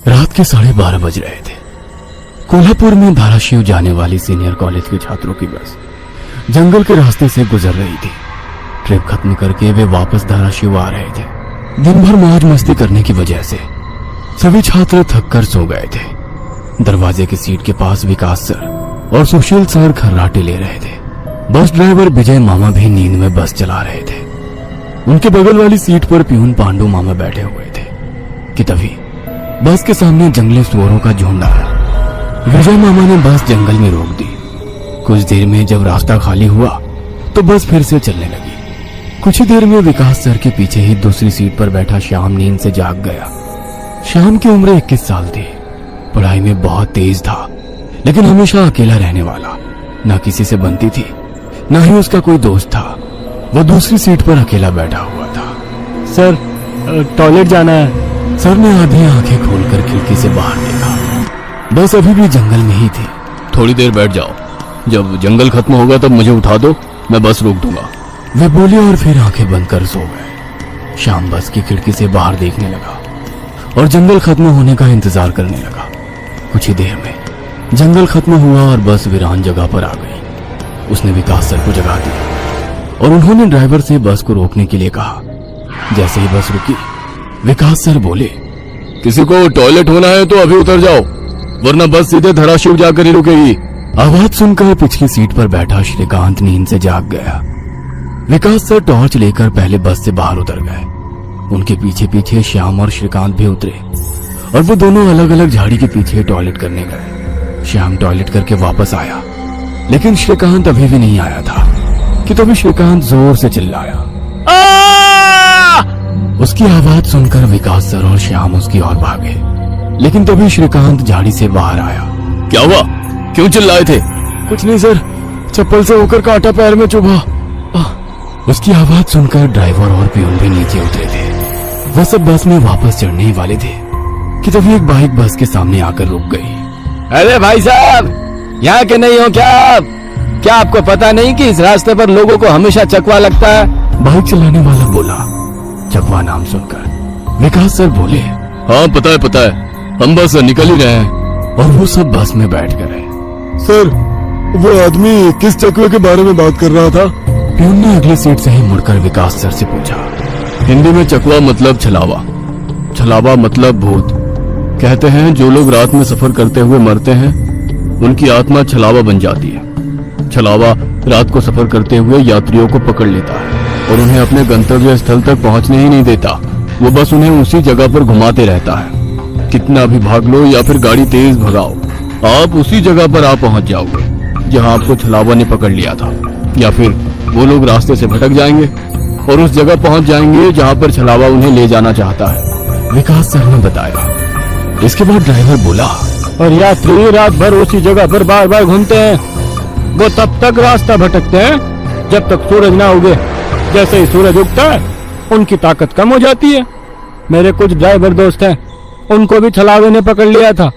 रात के 12:30 बज रहे थे। कोल्हापुर में धाराशिव जाने वाली सीनियर कॉलेज के छात्रों की बस जंगल के रास्ते से गुजर रही थी। ट्रिप खत्म करके वे वापस धाराशिव आ रहे थे। दिन भर मौज मस्ती करने की वजह से सभी छात्र थक कर सो गए थे। दरवाजे की सीट के पास विकास सर और सुशील सर खर्राटे ले रहे थे। बस ड्राइवर विजय मामा भी नींद में बस चला रहे थे। उनके बगल वाली सीट पर प्यून पांडु मामा बैठे हुए थे कि तभी बस के सामने जंगली सुअरों का झुंड आया। विजय मामा ने बस जंगल में रोक दी। कुछ देर में जब रास्ता खाली हुआ तो बस फिर से चलने लगी। कुछ ही देर में विकास सर के पीछे ही दूसरी सीट पर बैठा श्याम नींद से जाग गया। श्याम की उम्र 21 साल थी। पढ़ाई में बहुत तेज था, लेकिन हमेशा अकेला रहने वाला। ना किसी से बनती थी, ना ही उसका कोई दोस्त था। वो दूसरी सीट पर अकेला बैठा हुआ था। सर, टॉयलेट जाना है। सर ने आधी आंखें खोलकर खिड़की से बाहर देखा। बस अभी भी जंगल में ही थी। थोड़ी देर बैठ जाओ, जब जंगल खत्म होगा तब मुझे उठा दो, मैं बस रोक दूंगा। वे बोले और फिर आंखें बंद कर सो गए। श्याम बस की खिड़की से बाहर देखने लगा और जंगल खत्म होने का इंतजार करने लगा। कुछ ही देर में जंगल खत्म हुआ और बस वीरान जगह पर आ गई। उसने विकास सर को जगा दिया और उन्होंने ड्राइवर से बस को रोकने के लिए कहा। जैसे ही बस रुकी, विकास सर बोले, किसी को टॉयलेट होना है तो अभी उतर जाओ, वरना बस सीधे धाराशिव जाकर ही रुकेगी। आवाज सुनकर पिछली सीट पर बैठा श्रीकांत नींद से जाग गया। विकास सर टॉर्च लेकर पहले बस से बाहर उतर गए। उनके पीछे पीछे श्याम और श्रीकांत भी उतरे और वो दोनों अलग अलग झाड़ी के पीछे टॉयलेट करने गए। श्याम टॉयलेट करके वापस आया, लेकिन श्रीकांत अभी भी नहीं आया था कि तभी श्रीकांत जोर से चिल्लाया। उसकी आवाज सुनकर विकास सर और श्याम उसकी ओर भागे, लेकिन तभी श्रीकांत झाड़ी से बाहर आया। क्या हुआ, क्यों चिल्लाए थे? कुछ नहीं सर, चप्पल से होकर कांटा पैर में चुभा। उसकी आवाज सुनकर ड्राइवर और प्यून भी नीचे उतरे थे। वो सब बस में वापस चढ़ने ही वाले थे कि तभी एक बाइक बस के सामने आकर रुक गई। अरे भाई साहब, यहाँ के नहीं हो क्या आप? क्या आपको पता नहीं कि इस रास्ते पर लोगों को हमेशा चकवा लगता है? बाइक चलाने वाला बोला। चकवा नाम सुनकर विकास सर बोले, हाँ पता है, हम बस निकल ही रहे हैं। और वो सब बस में बैठ गए। सर, वो आदमी किस चकवे के बारे में बात कर रहा था? प्यून ने अगली सीट से ही मुड़कर विकास सर से पूछा। हिंदी में चकवा मतलब छलावा, छलावा मतलब भूत। कहते हैं जो लोग रात में सफर करते हुए मरते हैं, उनकी आत्मा छलावा बन जाती है। छलावा रात को सफर करते हुए यात्रियों को पकड़ लेता है और उन्हें अपने गंतव्य स्थल तक पहुंचने ही नहीं देता। वो बस उन्हें उसी जगह पर घुमाते रहता है। कितना भी भाग लो या फिर गाड़ी तेज भगाओ, आप उसी जगह पर आ पहुंच जाओगे जहां आपको छलावा ने पकड़ लिया था। या फिर वो लोग रास्ते से भटक जाएंगे और उस जगह पहुंच जाएंगे जहां पर छलावा उन्हें ले जाना चाहता है, विकास सर ने बताया। इसके बाद ड्राइवर बोला, और यात्री रात भर उसी जगह पर बार बार घूमते हैं। वो तब तक रास्ता भटकते हैं जब तक सूरज ना उगे। जैसे ही सूरज उगता है, उनकी ताकत कम हो जाती है। मेरे कुछ ड्राइवर दोस्त हैं, उनको भी छलावे ने पकड़ लिया था।